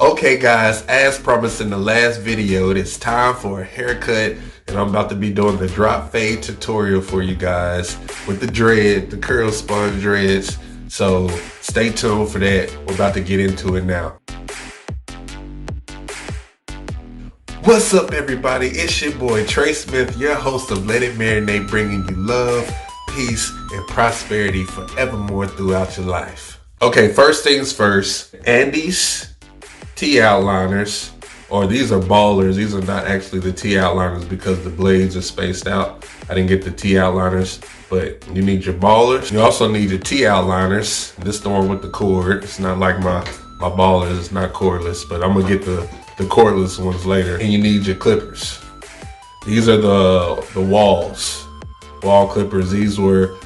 Okay guys, as promised in the last video, it is time for a haircut and I'm about to be doing the drop fade tutorial for you guys with the curl sponge dreads. So stay tuned for that. We're about to get into it now. What's up everybody? It's your boy Trey Smith, your host of Let It Marinate, bringing you love, peace, and prosperity forevermore throughout your life. Okay, first things first, andis. T-outliners, or these are ballers. These are not actually the T-outliners because the blades are spaced out. I didn't get the T-outliners, but you need your ballers. You also need your T-outliners. This is the one with the cord. It's not like my ballers. It's not cordless, but I'm gonna get the cordless ones later. And you need your clippers. These are the wahl clippers.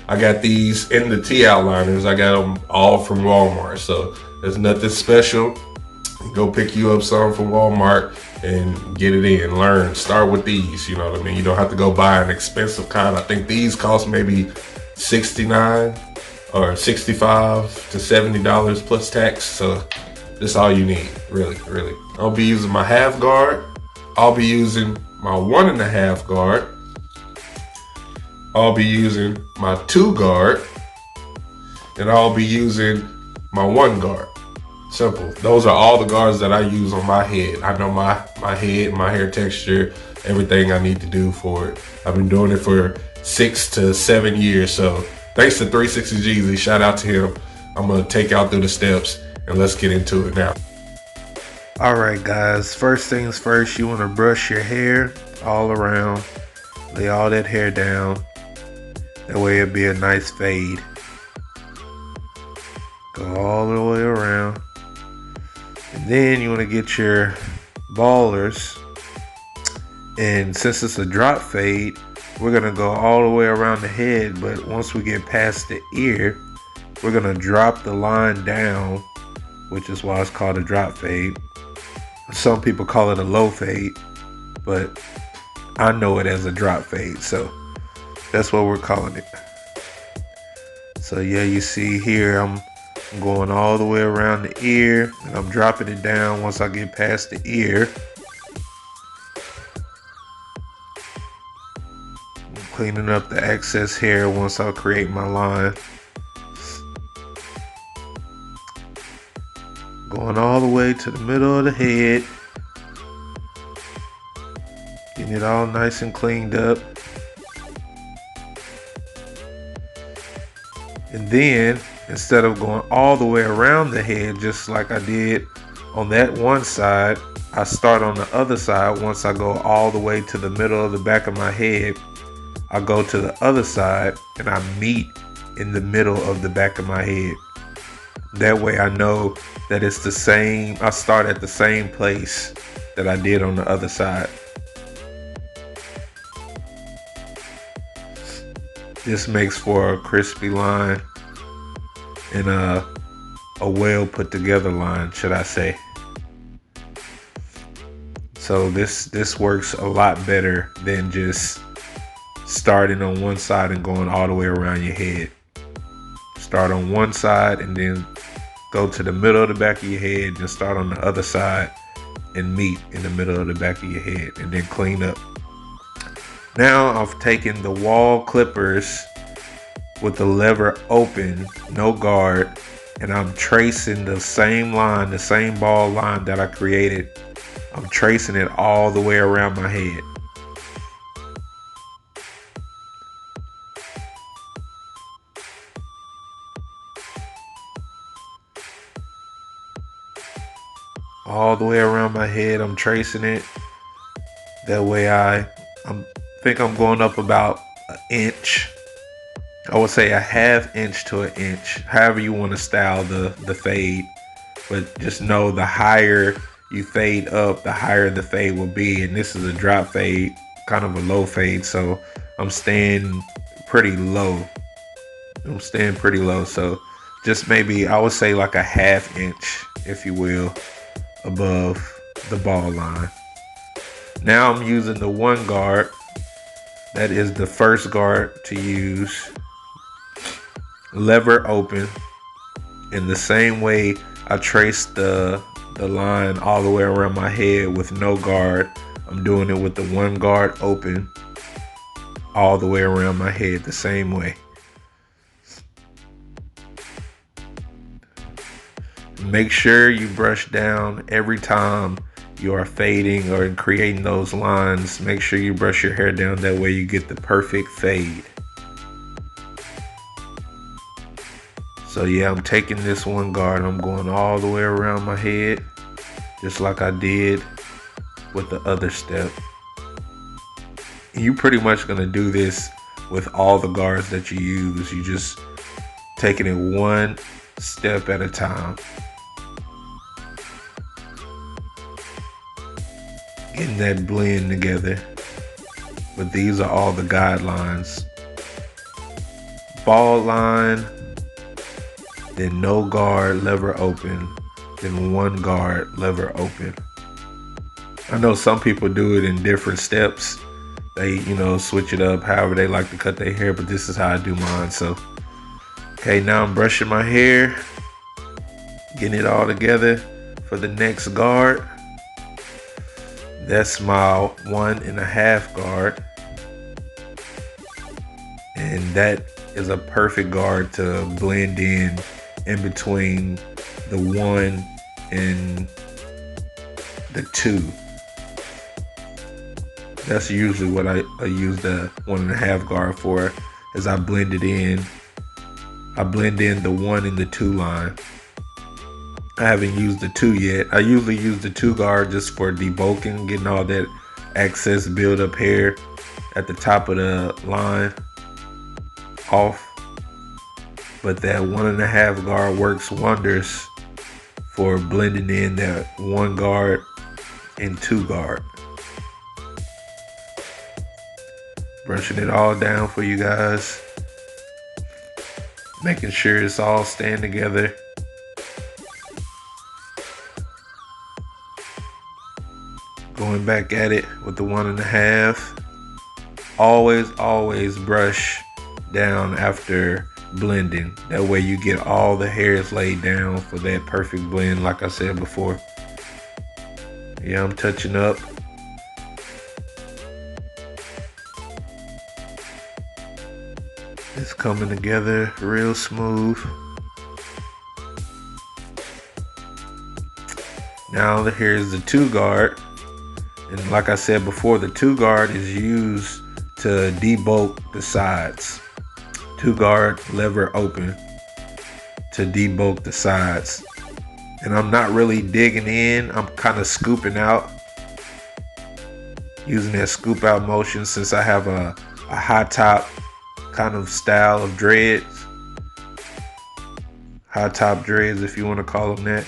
I got these in the T-outliners. I got them all from Walmart, so there's nothing special. Go pick you up some from Walmart and get it in. Learn. Start with these, you know what I mean? You don't have to go buy an expensive kind. I think these cost maybe $69 or $65 to $70 plus tax. So that's all you need, really. I'll be using my half guard. I'll be using my 1.5 guard. I'll be using my 2 guard. And I'll be using my 1 guard. Simple. Those are all the guards that I use on my head. I know my head, my hair texture, everything I need to do for it. I've been doing it for 6 to 7 years. So thanks to 360 Jezzy, shout out to him. I'm gonna take y'all through the steps and let's get into it now. All right guys, first things first, you wanna brush your hair all around. Lay all that hair down. That way it'll be a nice fade. Go all the way around. And then you want to get your ballers, and since it's a drop fade, we're going to go all the way around the head, but once we get past the ear, we're going to drop the line down, which is why it's called a drop fade. Some people call it a low fade, but I know it as a drop fade, so that's what we're calling it. So yeah, you see here I'm going all the way around the ear, and I'm dropping it down once I get past the ear. I'm cleaning up the excess hair once I create my line. Going all the way to the middle of the head. Getting it all nice and cleaned up. And then, instead of going all the way around the head, just like I did on that one side, I start on the other side. Once I go all the way to the middle of the back of my head, I go to the other side and I meet in the middle of the back of my head. That way I know that it's the same, I start at the same place that I did on the other side. This makes for a crispy line and a well put together line, should I say. So this works a lot better than just starting on one side and going all the way around your head. Start on one side and then go to the middle of the back of your head, and start on the other side and meet in the middle of the back of your head, and then clean up. Now I've taken the wahl clippers with the lever open, no guard, and I'm tracing the same line, the same ball line that I created. I'm tracing it all the way around my head. All the way around my head, I'm tracing it. That way I think I'm going up about an inch. I would say a 1/2 inch to 1 inch, however you want to style the fade. But just know the higher you fade up, the higher the fade will be. And this is a drop fade, kind of a low fade, so I'm staying pretty low. So just maybe, I would say like a 1/2 inch, if you will, above the ball line. Now I'm using the 1 guard. That is the first guard to use. Lever open. In the same way I traced the the line all the way around my head with no guard. I'm doing it with the one guard open all the way around my head the same way. Make sure you brush down every time you are fading or creating those lines. Make sure you brush your hair down, that way you get the perfect fade. So yeah, I'm taking this one guard, I'm going all the way around my head, just like I did with the other step. You're pretty much gonna do this with all the guards that you use. You just taking it one step at a time. Getting that blend together. But these are all the guidelines. Ball line, then no guard, lever open, then one guard, lever open. I know some people do it in different steps. They, switch it up however they like to cut their hair, but this is how I do mine. So, okay, now I'm brushing my hair, getting it all together for the next guard. That's my 1.5 guard. And that is a perfect guard to blend in between the 1 and the 2. That's usually what I use the 1.5 guard for, as I blend it in. I blend in the 1 and the 2 line. I haven't used the 2 yet. I usually use the 2 guard just for debulking, getting all that excess build up hair at the top of the line off. But that 1.5 guard works wonders for blending in that 1 guard and 2 guard. Brushing it all down for you guys. Making sure it's all staying together. Going back at it with the 1.5. Always brush down after blending. That way you get all the hairs laid down for that perfect blend, like I said before. Yeah, I'm touching up. It's coming together real smooth. Now here's the 2 guard. And like I said before, the 2 guard is used to debulk the sides. 2 guard, lever open to debulk the sides. And I'm not really digging in. I'm kind of scooping out. Using that scoop out motion, since I have a high top kind of style of dreads. High top dreads, if you want to call them that.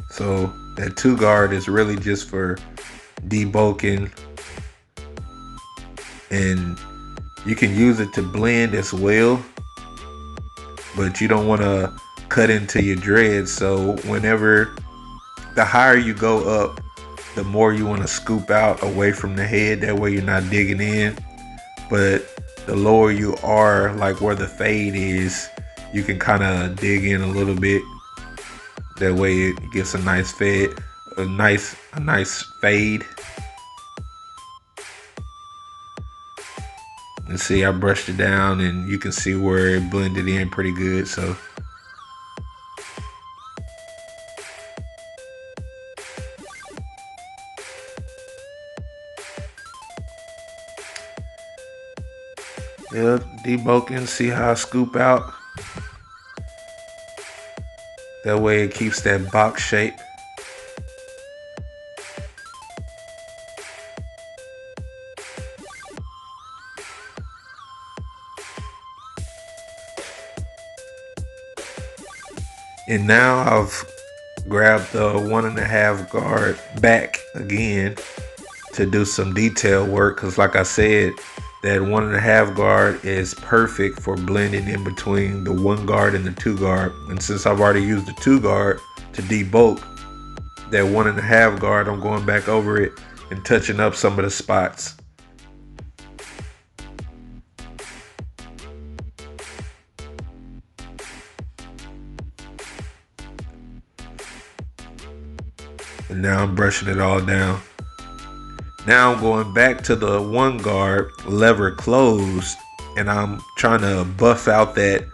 So that 2 guard is really just for debulking, and you can use it to blend as well, but you don't want to cut into your dreads. So whenever, the higher you go up, the more you want to scoop out away from the head. That way you're not digging in. But the lower you are, like where the fade is, you can kind of dig in a little bit. That way it gets a nice fade, a nice fade. And see, I brushed it down, and you can see where it blended in pretty good. So yeah, debulking, see how I scoop out. That way it keeps that box shape. And now I've grabbed the 1.5 guard back again to do some detail work, because like I said, that 1.5 guard is perfect for blending in between the 1 guard and the 2 guard. And since I've already used the 2 guard to debulk, that 1.5 guard, I'm going back over it and touching up some of the spots. And now I'm brushing it all down. Now I'm going back to the one guard lever closed, and I'm trying to buff out that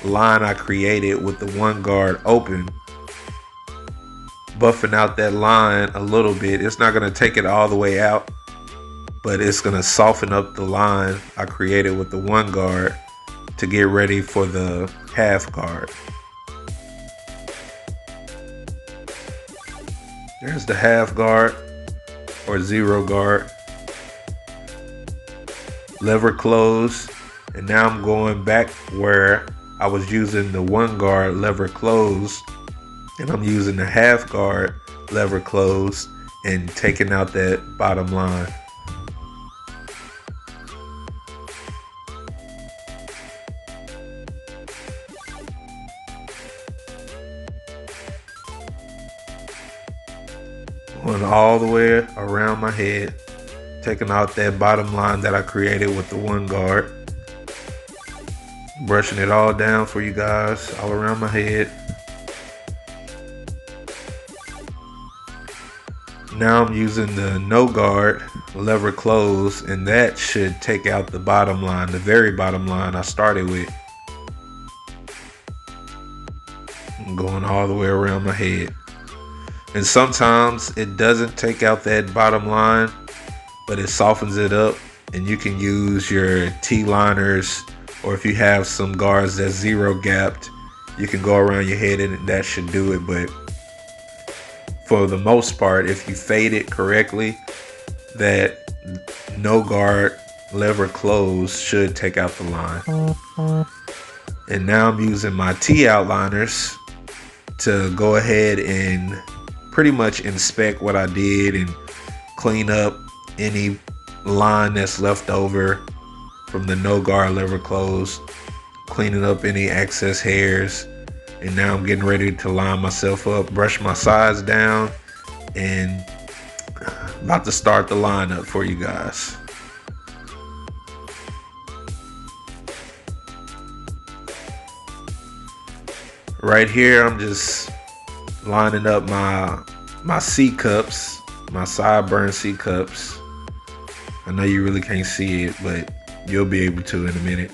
line I created with the one guard open. Buffing out that line a little bit. It's not going to take it all the way out, but it's going to soften up the line I created with the one guard to get ready for the half guard. There's the half guard or zero guard. Lever close. And now I'm going back where I was using the one guard lever close, and I'm using the half guard lever close and taking out that bottom line. Going all the way around my head, taking out that bottom line that I created with the one guard. Brushing it all down for you guys, all around my head. Now I'm using the no guard lever close, and that should take out the bottom line, the very bottom line I started with. I'm going all the way around my head. And sometimes it doesn't take out that bottom line, but it softens it up, and you can use your T-liners, or if you have some guards that's zero gapped, you can go around your head and that should do it. But for the most part, if you fade it correctly, that no guard lever close should take out the line. And now I'm using my T outliners to go ahead and pretty much inspect what I did and clean up any line that's left over from the no guard lever close, cleaning up any excess hairs. And now I'm getting ready to line myself up, brush my sides down, and about to start the lineup for you guys. Right here, I'm just lining up my C cups, my sideburn C cups. I know you really can't see it, but you'll be able to in a minute.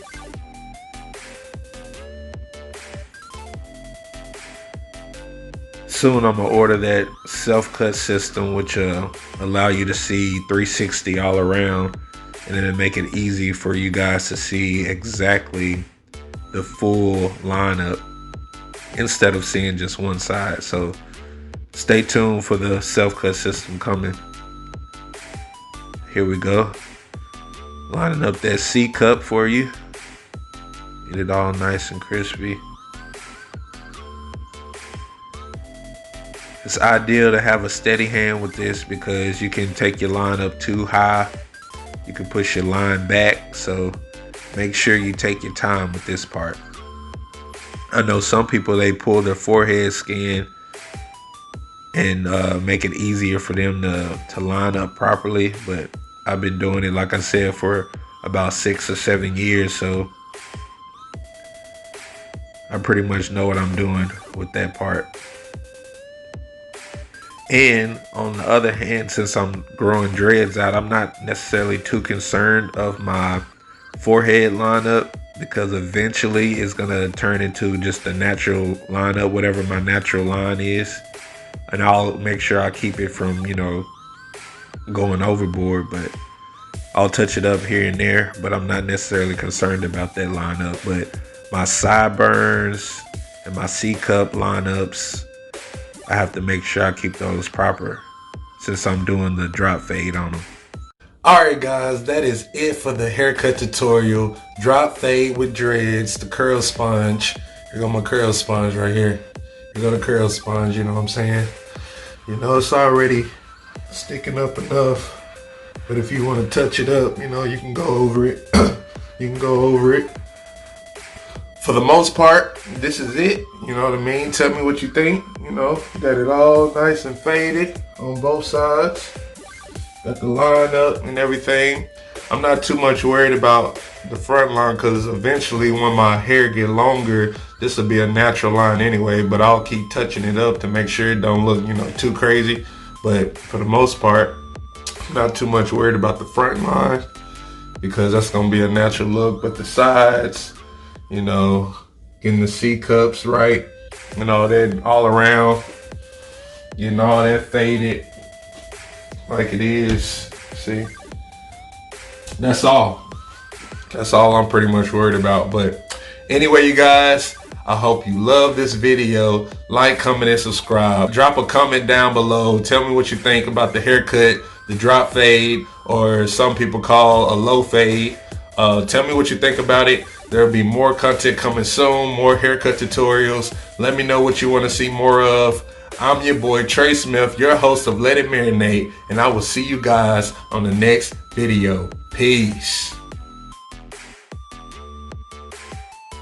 Soon I'm gonna order that self-cut system, which will allow you to see 360 all around, and then it'll make it easy for you guys to see exactly the full lineup instead of seeing just one side. So stay tuned for the self-cut system coming. Here we go. Lining up that C cup for you. Get it all nice and crispy. It's ideal to have a steady hand with this because you can take your line up too high. You can push your line back. So make sure you take your time with this part. I know some people, they pull their forehead skin and make it easier for them to line up properly. But I've been doing it, like I said, for about 6 or 7 years. So I pretty much know what I'm doing with that part. And on the other hand, since I'm growing dreads out, I'm not necessarily too concerned of my forehead lineup, because eventually it's gonna turn into just a natural lineup, whatever my natural line is. And I'll make sure I keep it from, going overboard, but I'll touch it up here and there, but I'm not necessarily concerned about that lineup. But my sideburns and my C cup lineups, I have to make sure I keep those proper since I'm doing the drop fade on them. Alright guys, that is it for the haircut tutorial. Drop fade with dreads, the curl sponge. Here go my curl sponge right here. Here go the curl sponge, you know what I'm saying? It's already sticking up enough. But if you want to touch it up, you can go over it. You can go over it. For the most part, this is it. You know what I mean? Tell me what you think. Got it all nice and faded on both sides. Got the line up and everything. I'm not too much worried about the front line because eventually when my hair get longer, this will be a natural line anyway, but I'll keep touching it up to make sure it don't look, too crazy. But for the most part, not too much worried about the front line because that's gonna be a natural look. But the sides, you know, getting the C cups right and all that all around, getting all that faded like it is. See, that's all. That's all I'm pretty much worried about. But anyway, you guys, I hope you love this video. Like, comment, and subscribe. Drop a comment down below. Tell me what you think about the haircut, the drop fade, or some people call a low fade. Tell me what you think about it. There'll be more content coming soon, more haircut tutorials. Let me know what you want to see more of. I'm your boy Trey Smith, your host of Let It Marinate, and I will see you guys on the next video. Peace.